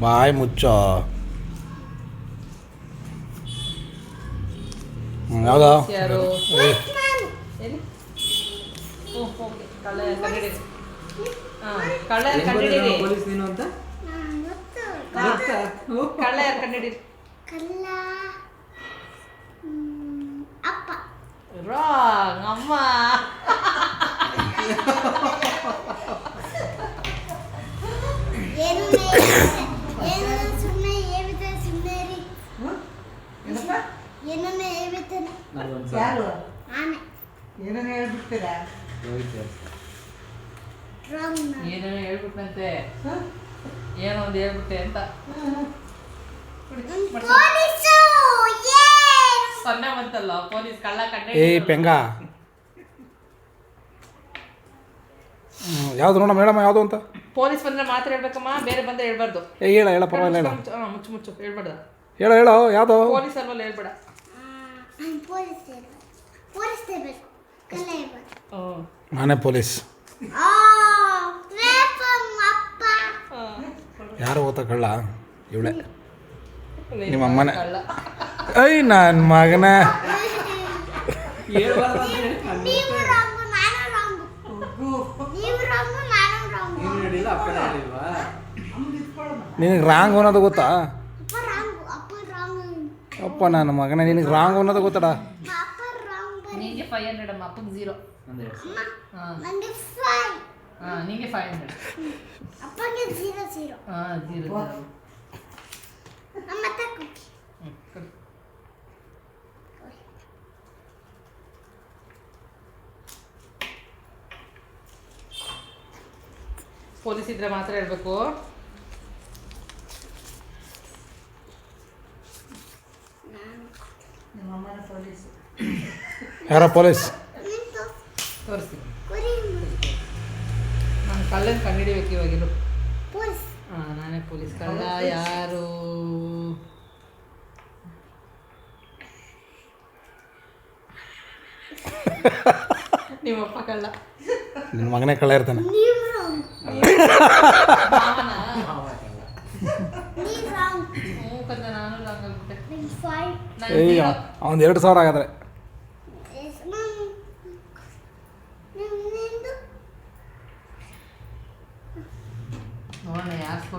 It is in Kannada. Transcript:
ಬಾಯಿ ಮುಚ್ಚೋ. ಯಾವ್ದೋ ಯಾರು ಏ, ಎಲ್ಲಿ ಕಳ್ಳ ಯಾರು ಕಂಡಿಡೀರಿ? ಹಾಂ ಕಳ್ಳ ಯಾರು ಕಂಡಿಡೀರಿ? ಪೊಲೀಸ್ ನೀನು ಅಂತ ಕಳ್ಳ ಯಾರು ಕಂಡಿಡೀರಿ? ಕಲ್ಲ ಅಪ್ಪ ರಾಂಗ್ ಅಮ್ಮ. ಏನು ಏನು ಸುಮ್ಮನೆ ಹೇಳ್ಬಿಟ್ಟೆ ಸುಮ್ಮನೆ ರೀ ಏನಪ್ಪ ಏನನ್ನ ಹೇಳ್ಬಿಟ್ಟೆ ಯಾರು ಆನೆ ಏನೇನು ಹೇಳ್ಬಿಡ್ತೀರಾ? ರಾಂಗ್ ಏನೇನೋ ಹೇಳ್ಬಿಟ್ಟಂತೆ. ಏನೋ ಒಂದು ಹೇಳ್ಬಿಟ್ಟೆ ಅಂತ. ಪೊಲೀಸು ಸೊನ್ನೆ ಬಂತಲ್ಲ ಪೊಲೀಸ್ ಕಳ್ಳ ಕಂಡ. ಏ ಪೆಂಗ ಯಾವುದು ನೋಡಮ್ಮ ಹೇಳಮ್ಮ ಯಾವುದು ಅಂತ. ಪೊಲೀಸ್ ಬಂದ್ರೆ ಮಾತ್ರ ಹೇಳ್ಬೇಕಮ್ಮ, ಬೇರೆ ಬಂದ್ರೆ ಹೇಳ್ಬಾರ್ದು. ಏ ಹೇಳ ಪರವಾಗಿಲ್ಲ ಹೇಳ. ಮುಚ್ಚು ಮುಚ್ಚು ಹೇಳ್ಬೇಡ. ಹೇಳೋ ಯಾವುದು. ಪೊಲೀಸ್ ಅಲ್ವಲ್ಲ ಹೇಳ್ಬೇಡ. ಪೊಲೀಸ್ ಪೊಲೀಸ್ ಇರಬೇಕು ಕಲ್ಲ ಇರಬೇಕು. ನಾನೇ ಪೊಲೀಸ್. ಅಪ್ಪ ಯಾರು ಓದ್ತಾ ಕಳ್ಳ ಇವಳೆ ನಿಮ್ಮ ನಿಮ್ಮ ಅಮ್ಮನೇ. ಕಳ್ಳ. ಐ ನನ್ನ ಮಗನ. ನೀವು ರಾಂಗು ನಾನು ರಾಂಗು ನೀವು ರಾಂಗು ನಾನು ರಾಂಗು ನೀನು ಹೇಳಿಲ್ಲ ಅಪ್ಪನೇ ಹೇಳಿಲ್ವಾ? ನಿನಗೆ ರಾಂಗ್ ಅನ್ನೋದು ಗೊತ್ತಾ? ಅಪ್ಪ ರಾಂಗು ಅಪ್ಪ ನನ್ನ ಮಗನ ನಿನಗೆ ರಾಂಗ್ ಅನ್ನೋದು ಗೊತ್ತಡ. ಅಪ್ಪ ರಾಂಗ್ ನಿಂಗೆ 500 ಅಮ್ಮ, ಅಪ್ಪಗೆ 0. ಅಂದ್ರೆ ಹಾಂ ನನಗೆ 5 ಹಾಂ ನಿಂಗೆ 500. ಅಪ್ಪಗೆ 0 ಹಾಂ 0. ಅಮ್ಮ ತಕ್ಕೋ ಕೊಡು. ಪೊಲೀಸ್ ಇದ್ರೆ ಮಾತ್ರ ಹೇಳ್ಬೇಕು. ನಿಮ್ಮಮ್ಮನ ಪೊಲೀಸ್ ಯಾರೋ ಪೊಲೀಸ್. ನಿಂತು ತೋರಿಸಿ. ಕುರಿ ನಾನು ಕಳ್ಳನ ಕಂಡುಹಿಡಿಬೇಕು ಇವಾಗಿರು. ಪೊಲೀಸ್ ಹಾಂ ನಾನೇ ಪೊಲೀಸ್. ಕಳ್ಳ ಯಾರು? ನಿಮ್ಮಪ್ಪ ಕಳ್ಳ. ನಿನ್ನ ಮಗನೇ ಕಳ್ಳ ಇರ್ತಾನೆ. ನೀವು ರಾಂಗ್ ಮಾವನ? ನೀವು ರಾಂಗ್ ಹ್ಞೂ ಕಂದ ನಾನು ಹಂಗಾಗ್ಬಿಟ್ಟೆ. ನಿಮ್ಗೆ 5 ನಾನು ಏಯ್ 0. ಅವ್ನು 2,000 ಆಗಿದ್ರೆ ನಿಂದು ನೋಡೋಣ ಯಾರು